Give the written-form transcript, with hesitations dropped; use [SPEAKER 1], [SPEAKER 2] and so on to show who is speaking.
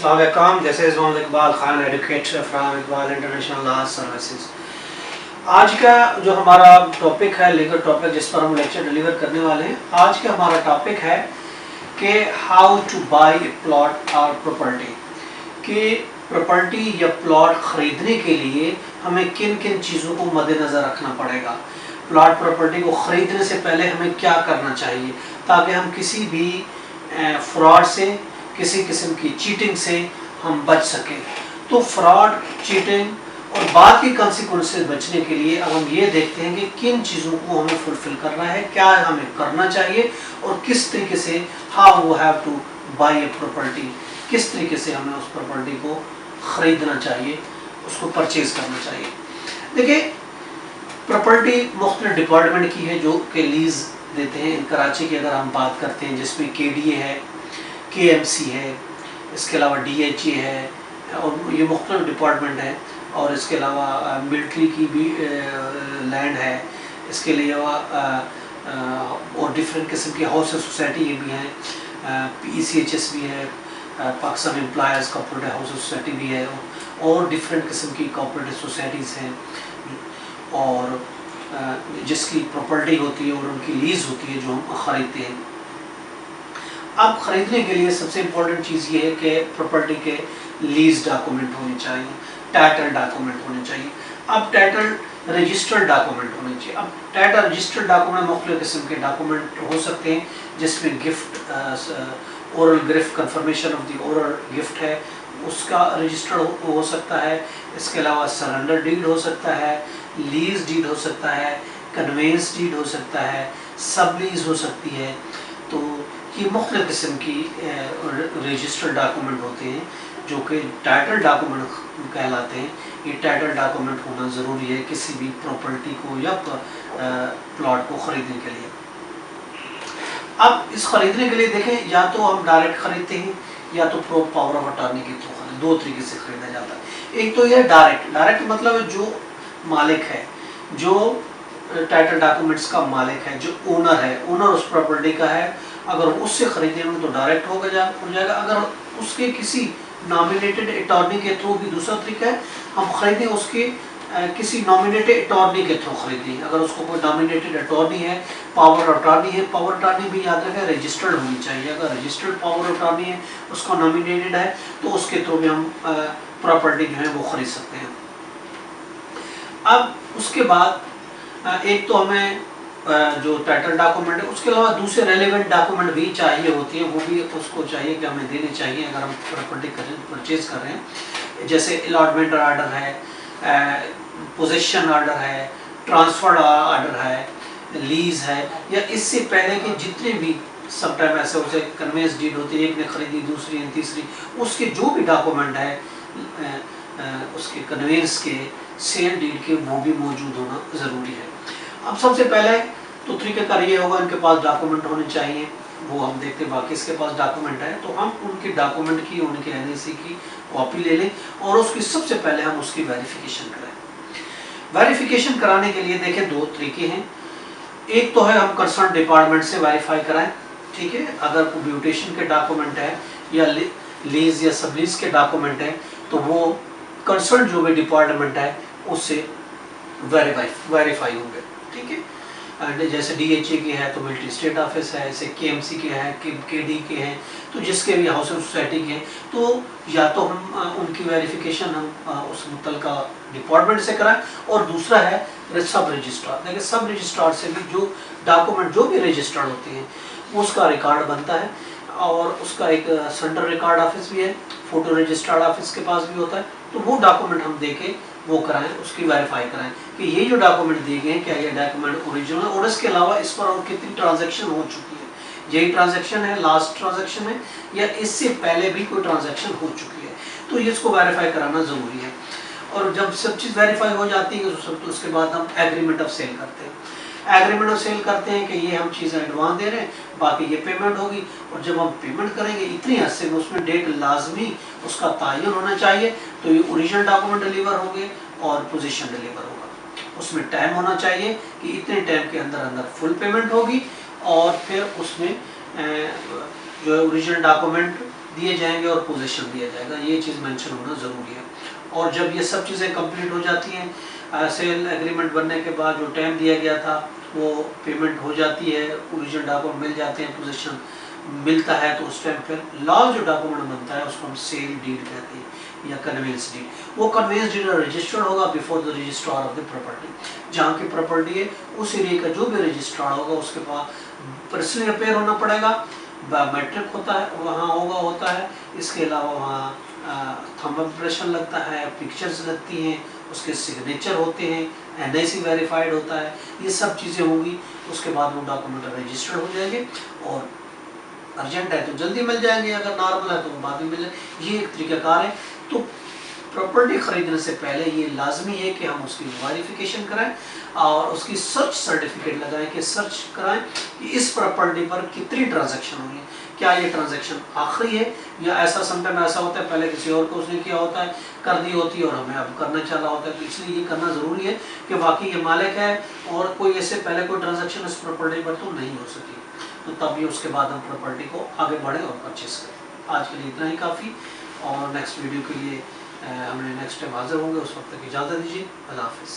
[SPEAKER 1] अस्सलाम वालेकुम, this is Mohammad Iqbal Khan, educator from Iqbal international law services. आज का जो हमारा टॉपिक है, लीगल टॉपिक जिस पर हम लेक्चर डिलीवर करने वाले हैं, आज का हमारा टॉपिक है कि how to buy a plot और प्रॉपर्टी। कि प्रॉपर्टी या प्लॉट ख़रीदने के लिए हमें किन किन चीज़ों को मद्देनज़र रखना पड़ेगा। प्लॉट प्रॉपर्टी को ख़रीदने से पहले हमें क्या करना चाहिए ताकि हम किसी भी फ्रॉड से, किसी किस्म की चीटिंग से हम बच सकें। तो फ्रॉड, चीटिंग और बाद की कॉन्सिक्वेंस से बचने के लिए अब हम ये देखते हैं कि किन चीज़ों को हमें फुलफिल करना है, क्या हमें करना चाहिए और किस तरीके से how we have to buy a property, किस तरीके से हमें उस प्रॉपर्टी को ख़रीदना चाहिए, उसको परचेज करना चाहिए। देखिए, प्रॉपर्टी मुख्तलिफ डिपार्टमेंट की है जो कि लीज़ देते हैं। कराची की अगर हम बात करते हैं जिसमें KDA है, KMC है, इसके अलावा DHA है और ये मुख्तलिफ डिपार्टमेंट है। और इसके अलावा मिलिट्री की भी लैंड है, इसके अलावा और डिफरेंट किस्म की हाउस सोसाइटी भी हैं, PECHS भी है, Pakistan employees cooperative house society भी है और डिफरेंट किस्म की कोऑपरेटिव सोसाइटीज़ हैं और जिसकी प्रॉपर्टी होती है और उनकी लीज़ होती है जो हम ख़रीदते हैं। अब ख़रीदने के लिए सबसे इम्पोर्टेंट चीज़ ये है कि प्रॉपर्टी के लीज़ डॉक्यूमेंट होने चाहिए, टाइटल डॉक्यूमेंट होने चाहिए। अब टाइटल रजिस्टर्ड डॉक्यूमेंट होने चाहिए। अब टाइटल रजिस्टर्ड डॉक्यूमेंट मुख्तलिफ किस्म के डॉक्यूमेंट हो सकते हैं जिसमें gift, oral gift, confirmation of the oral gift है उसका रजिस्टर्ड हो सकता है। इसके अलावा सरेंडर डीड हो सकता है, लीज डीड हो सकता है, कन्वेंस डीड हो सकता है, सब लीज हो सकती है। तो ये मुख्तलिफ किस्म की रजिस्टर्ड डॉक्यूमेंट होते हैं जो कि टाइटल डॉक्यूमेंट कहलाते हैं। ये टाइटल डॉक्यूमेंट होना ज़रूरी है किसी भी प्रॉपर्टी को या प्लॉट को ख़रीदने के लिए। अब इस ख़रीदने के लिए देखें, या तो हम डायरेक्ट ख़रीदते हैं या तो प्रो पावर ऑफ अटॉर्नी के थ्रू खरीद, दो तरीके से ख़रीदा जाता है। एक तो यह डायरेक्ट मतलब जो मालिक है, जो टाइटल डॉक्यूमेंट्स का मालिक है, जो ओनर है, ओनर उस प्रॉपर्टी का है, अगर उससे ख़रीदेंगे तो डायरेक्ट हो जाएगा। अगर उसके किसी नॉमिनेटेड अटॉर्नी के थ्रू भी दूसरा तरीका है, हम ख़रीदें उसके किसी नॉमिनेटेड अटॉर्नी के थ्रू ख़रीदें। अगर उसको कोई नॉमिनेटेड अटॉर्नी है, पावर अटॉर्नी है, पावर अटॉर्नी भी याद रखें रजिस्टर्ड होनी चाहिए। अगर रजिस्टर्ड पावर अटॉर्नी है, उसका नॉमिनेटेड है, तो उसके थ्रू भी हम प्रॉपर्टी जो है वो ख़रीद सकते हैं। अब उसके बाद एक तो हमें जो टाइटल डॉक्यूमेंट है, उसके अलावा दूसरे रेलेवेंट डॉक्यूमेंट भी चाहिए होती है, वो भी उसको चाहिए कि हमें देने चाहिए अगर हम प्रॉपर्टी परचेज कर रहे हैं। जैसे अलॉटमेंट ऑर्डर है, पोजीशन ऑर्डर है, ट्रांसफर ऑर्डर है, लीज है, या इससे पहले के जितने भी समटाइम ऐसे उसे कन्वेंस डीड होती है, एक ने खरीदी, दूसरी ने, तीसरी, उसके जो भी डॉक्यूमेंट है उसके कन्वेंस के, सेल डीड के, वो भी मौजूद होना ज़रूरी है। अब सबसे पहले तो तरीक़ाकार ये होगा, इनके पास डॉक्यूमेंट होने चाहिए। वो हम देखते हैं बाकी इसके पास डॉक्यूमेंट है तो हम उनके डॉक्यूमेंट की, उनके NAC की कॉपी ले लें और उसकी सबसे पहले हम उसकी वेरिफिकेशन कराएं। वेरिफिकेशन कराने के लिए देखें दो तरीके हैं। एक तो है हम कंसर्न डिपार्टमेंट से वेरीफाई कराएं, ठीक है। अगर कोई म्यूटेशन के डॉक्यूमेंट है या लीज या सबलीज के डॉक्यूमेंट है तो वो कंसर्न जो भी डिपार्टमेंट है उससे वेरीफाई होंगे, ठीक है। जैसे DHA के है तो मिलिट्री स्टेट ऑफिस है, ऐसे KMC के हैं, KD के हैं, तो जिसके भी हाउस सोसाइटी के हैं तो या तो हम उनकी वेरिफिकेशन हम उस मुतल्लिका डिपार्टमेंट से कराएं। और दूसरा है सब रजिस्ट्रार। देखिए, सब रजिस्ट्रार से भी जो डॉक्यूमेंट जो भी रजिस्टर्ड होते हैं उसका रिकॉर्ड बनता है और उसका एक सेंट्रल रिकॉर्ड ऑफिस भी है, फोटो रजिस्ट्रार ऑफिस के पास भी होता है। तो वो डॉक्यूमेंट हम देके वो कराएं, उसकी वेरीफाई कराएं कि ये जो डॉक्यूमेंट दिए गए हैं क्या ये डॉक्यूमेंट ओरिजिनल है और इसके अलावा इस पर और कितनी ट्रांजैक्शन हो चुकी है, यही ट्रांजैक्शन है, लास्ट ट्रांजैक्शन है या इससे पहले भी कोई ट्रांजैक्शन हो चुकी है। तो ये इसको वेरीफाई कराना ज़रूरी है। और जब सब चीज़ वेरीफाई हो जाती है तो उसके बाद हम एग्रीमेंट ऑफ सेल करते हैं। एग्रीमेंट ऑफ सेल करते हैं कि ये हम चीज़ें एडवांस दे रहे हैं, बाकी ये पेमेंट होगी। और जब हम पेमेंट करेंगे इतनी हद से उसमें डेट लाजमी उसका तयन होना चाहिए, तो ये ओरिजिनल डॉक्यूमेंट डिलीवर होंगे और पोजीशन डिलीवर होगा। उसमें टाइम होना चाहिए कि इतने टाइम के अंदर अंदर फुल पेमेंट होगी और फिर उसमें जो ओरिजिनल डॉक्यूमेंट दिए जाएंगे और पोजीशन दिया जाएगा, ये चीज़ मेंशन होना ज़रूरी है। और जब ये सब चीज़ें कंप्लीट हो जाती हैं, सेल एग्रीमेंट बनने के बाद जो टाइम दिया गया था वो पेमेंट हो जाती है, ओरिजिनल डॉक्यूमेंट मिल जाते हैं, पोजीशन मिलता है, तो उस टाइम फिर लास्ट जो डॉक्यूमेंट बनता है उसको हम सेल डीड कहते हैं या कन्वेंस डीड। वो कन्वेंस डीड रजिस्टर्ड होगा before the registrar of the property. जहाँ की प्रॉपर्टी है उस एरिया का जो भी रजिस्ट्रार होगा उसके बाद पर्सनली अपेयर होना पड़ेगा, बायोमेट्रिक होता है वहाँ होता है। इसके अलावा वहाँ थंब इम्प्रेशन लगता है, पिक्चर्स लगती हैं, उसके सिग्नेचर होते हैं, NIC वेरीफाइड होता है, ये सब चीज़ें होंगी। उसके बाद वो डॉक्यूमेंट रजिस्टर्ड हो जाएंगे और अर्जेंट है तो जल्दी मिल जाएंगे, अगर नॉर्मल है तो बाद में मिल जाएंगे। ये एक तरीकाकार है। तो प्रॉपर्टी खरीदने से पहले ये लाजमी है कि हम उसकी वेरिफिकेशन कराएं और उसकी सर्च सर्टिफिकेट लगाएं कि सर्च कराएं कि इस प्रॉपर्टी पर कितनी ट्रांजैक्शन हुई है, क्या ये ट्रांजैक्शन आखिरी है या ऐसा समटाइम ऐसा होता है पहले किसी और को उसने किया होता है, कर दी होती है और हमें अब करना चला होता है। तो इसलिए ये करना ज़रूरी है कि वाकई ये मालिक है और कोई ऐसे पहले कोई ट्रांजैक्शन इस प्रॉपर्टी पर तो नहीं हो सकी, तो तभी उसके बाद हम प्रॉपर्टी को आगे बढ़ें और परचेस करें। आज के लिए इतना ही काफ़ी, और नेक्स्ट वीडियो के लिए हमने नेक्स्ट टाइम हाजिर होंगे, उस वक्त तक इजाज़त दीजिए। अल्लाह हाफ़िज़।